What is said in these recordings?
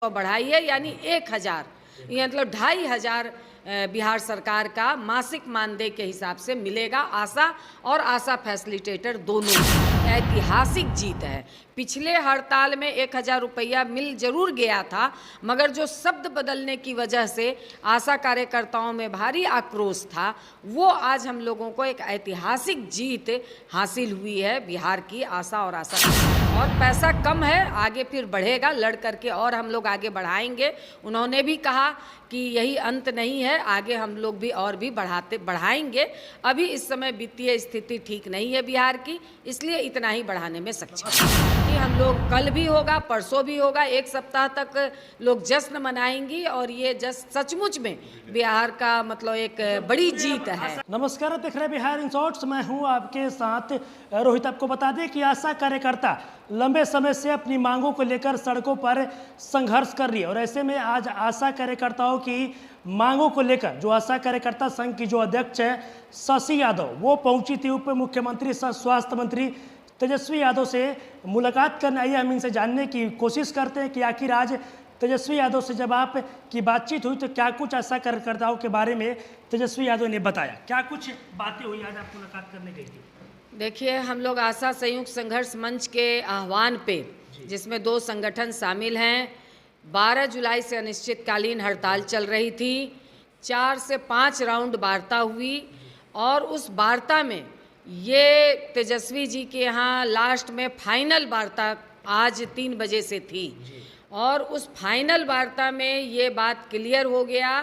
बढ़ाई है, यानी 1000, ये मतलब 2500 बिहार सरकार का मासिक मानदेय के हिसाब से मिलेगा। आशा और आशा फैसिलिटेटर दोनों ऐतिहासिक जीत है। पिछले हड़ताल में 1000 रुपया मिल जरूर गया था, मगर जो शब्द बदलने की वजह से आशा कार्यकर्ताओं में भारी आक्रोश था, वो आज हम लोगों को एक ऐतिहासिक जीत हासिल हुई है बिहार की आशा और आशा। और पैसा कम है, आगे फिर बढ़ेगा, लड़ करके और हम लोग आगे बढ़ाएंगे। उन्होंने भी कहा कि यही अंत नहीं है, आगे हम लोग भी और भी बढ़ाएंगे। अभी इस समय वित्तीय स्थिति ठीक नहीं है बिहार की, इसलिए इतना ही बढ़ाने में सक्षम है कि हम लोग कल भी होगा, परसों भी होगा, एक सप्ताह तक लोग जश्न मनाएंगी। और ये जश्न सचमुच में बिहार का मतलब एक बड़ी जीत है। नमस्कार, देख रहे बिहार इन शॉर्ट्स, मैं हूं आपके साथ रोहित। आपको बता दें कि आशा कार्यकर्ता लंबे समय से अपनी मांगों को लेकर सड़कों पर संघर्ष कर रही है, और ऐसे में आज आशा कार्यकर्ताओं की मांगों को लेकर जो आशा कार्यकर्ता संघ की जो अध्यक्ष है शशि यादव, वो पहुंची थी उप मुख्यमंत्री स्वास्थ्य मंत्री तेजस्वी यादव से मुलाकात करने आई है। हम इनसे जानने की कोशिश करते हैं कि आखिर आज तेजस्वी यादव से जब आपकी बातचीत हुई तो क्या कुछ आशा कार्यकर्ताओं के बारे में तेजस्वी यादव ने बताया, क्या कुछ बातें हुई आज आप मुलाकात करने गई थी? देखिए, हम लोग आशा संयुक्त संघर्ष मंच के आह्वान पे, जिसमें 2 संगठन शामिल हैं, 12 जुलाई से अनिश्चितकालीन हड़ताल चल रही थी। 4 से 5 राउंड वार्ता हुई, और उस वार्ता में ये तेजस्वी जी के यहाँ लास्ट में फाइनल वार्ता आज 3 बजे से थी। और उस फाइनल वार्ता में ये बात क्लियर हो गया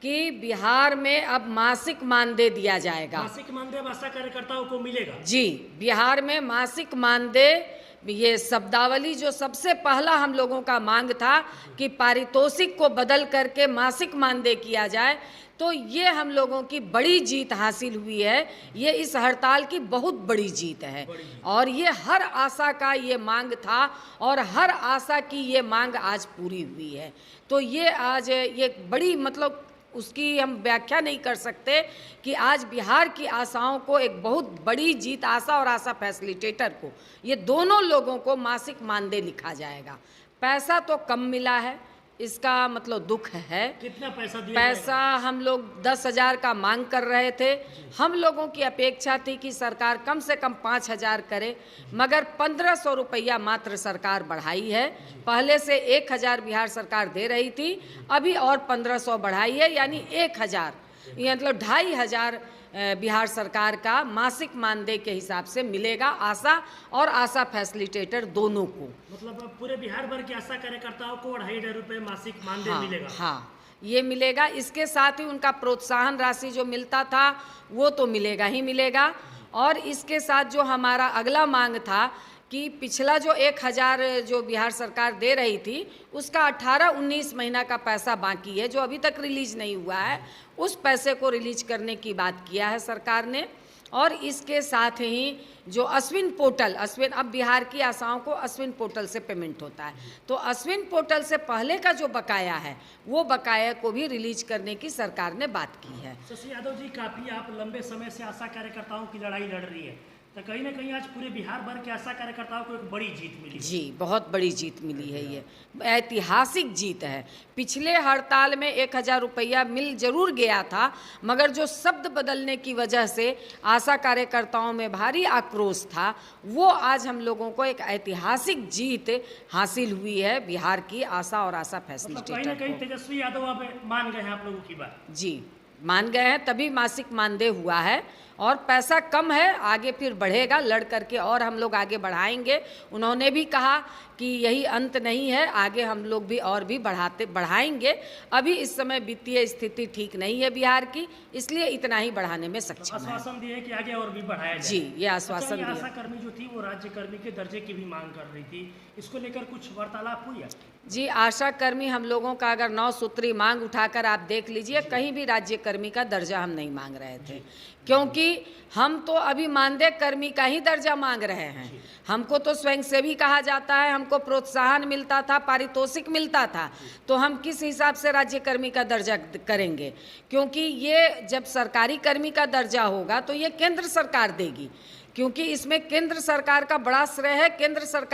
कि बिहार में अब मासिक मानदेय दिया जाएगा। मासिक मानदेय आशा कार्यकर्ताओं को मिलेगा? जी, बिहार में मासिक मानदेय, ये शब्दावली जो सबसे पहला हम लोगों का मांग था कि पारितोषिक को बदल करके मासिक मानदेय किया जाए, तो ये हम लोगों की बड़ी जीत हासिल हुई है। ये इस हड़ताल की बहुत बड़ी जीत है, और ये हर आशा का ये मांग था, और हर आशा की ये मांग आज पूरी हुई है। तो ये आज ये बड़ी मतलब उसकी हम व्याख्या नहीं कर सकते कि आज बिहार की आशाओं को एक बहुत बड़ी जीत, आशा और आशा फैसिलिटेटर को, ये दोनों लोगों को मासिक मानदेय लिखा जाएगा। पैसा तो कम मिला है, इसका मतलब दुख है। कितना पैसा दिया? पैसा हम लोग 10,000 का मांग कर रहे थे। हम लोगों की अपेक्षा थी कि सरकार कम से कम 5,000 करे, मगर 1500 रुपया मात्र सरकार बढ़ाई है। पहले से 1000 बिहार सरकार दे रही थी, अभी और 1500 बढ़ाई है, यानी 1000, ये मतलब 2500 बिहार सरकार का मासिक मानदेय के हिसाब से मिलेगा। आशा और आशा फैसिलिटेटर दोनों को, मतलब पूरे बिहार भर के आशा कार्यकर्ताओं को 2500 रुपये मासिक मानदेय मिलेगा? हाँ, ये मिलेगा। इसके साथ ही उनका प्रोत्साहन राशि जो मिलता था वो तो मिलेगा ही मिलेगा। और इसके साथ जो हमारा अगला मांग था कि पिछला जो 1000 जो बिहार सरकार दे रही थी, उसका 18-19 महीना का पैसा बाकी है, जो अभी तक रिलीज नहीं हुआ है। उस पैसे को रिलीज करने की बात किया है सरकार ने। और इसके साथ ही जो अश्विन पोर्टल, अब बिहार की आशाओं को अश्विन पोर्टल से पेमेंट होता है, तो अश्विन पोर्टल से पहले का जो बकाया है, वो बकाया को भी रिलीज करने की सरकार ने बात की है। शशि यादव जी, काफ़ी आप लंबे समय से आशा कार्यकर्ताओं की लड़ाई लड़ रही है, तो कहीं ना कहीं आज पूरे बिहार भर के आशा कार्यकर्ताओं को एक बड़ी जीत मिली। जी, बहुत बड़ी जीत मिली है, ये ऐतिहासिक जीत है। पिछले हड़ताल में 1000 रुपया मिल जरूर गया था, मगर जो शब्द बदलने की वजह से आशा कार्यकर्ताओं में भारी आक्रोश था, वो आज हम लोगों को एक ऐतिहासिक जीत हासिल हुई है बिहार की आशा और आशा फैसिलिटेटर। कहीं ना कहीं तेजस्वी यादव अब मान गए हैं आप लोगों की बात? जी, मान गए हैं, तभी मासिक मानदेय हुआ है। और पैसा कम है, आगे फिर बढ़ेगा, लड़ करके और हम लोग आगे बढ़ाएंगे। उन्होंने भी कहा कि यही अंत नहीं है, आगे हम लोग भी और भी बढ़ाएंगे। अभी इस समय वित्तीय स्थिति ठीक नहीं है बिहार की, इसलिए इतना ही बढ़ाने में सक्षम है। आश्वासन दिए कि आगे और भी बढ़ाया जाए? जी, ये आश्वासन दिया। आशा कर्मी जो थी वो राज्य कर्मी के दर्जे की भी मांग कर रही थी, इसको लेकर कुछ वार्तालाप हुई है? जी, आशा कर्मी हम लोगों का अगर 9 सूत्री मांग उठाकर आप देख लीजिए, कहीं भी राज्य कर्मी का दर्जा हम नहीं मांग रहे थे, क्योंकि हम तो अभी मानदेय कर्मी का ही दर्जा मांग रहे हैं। हमको तो स्वयंसेवी कहा जाता है, हमको प्रोत्साहन मिलता था, पारितोषिक मिलता था, तो हम किस हिसाब से राज्य कर्मी का दर्जा करेंगे? क्योंकि ये जब सरकारी कर्मी का दर्जा होगा तो ये केंद्र सरकार देगी, क्योंकि इसमें केंद्र सरकार का बड़ा श्रेय है। केंद्र सरकार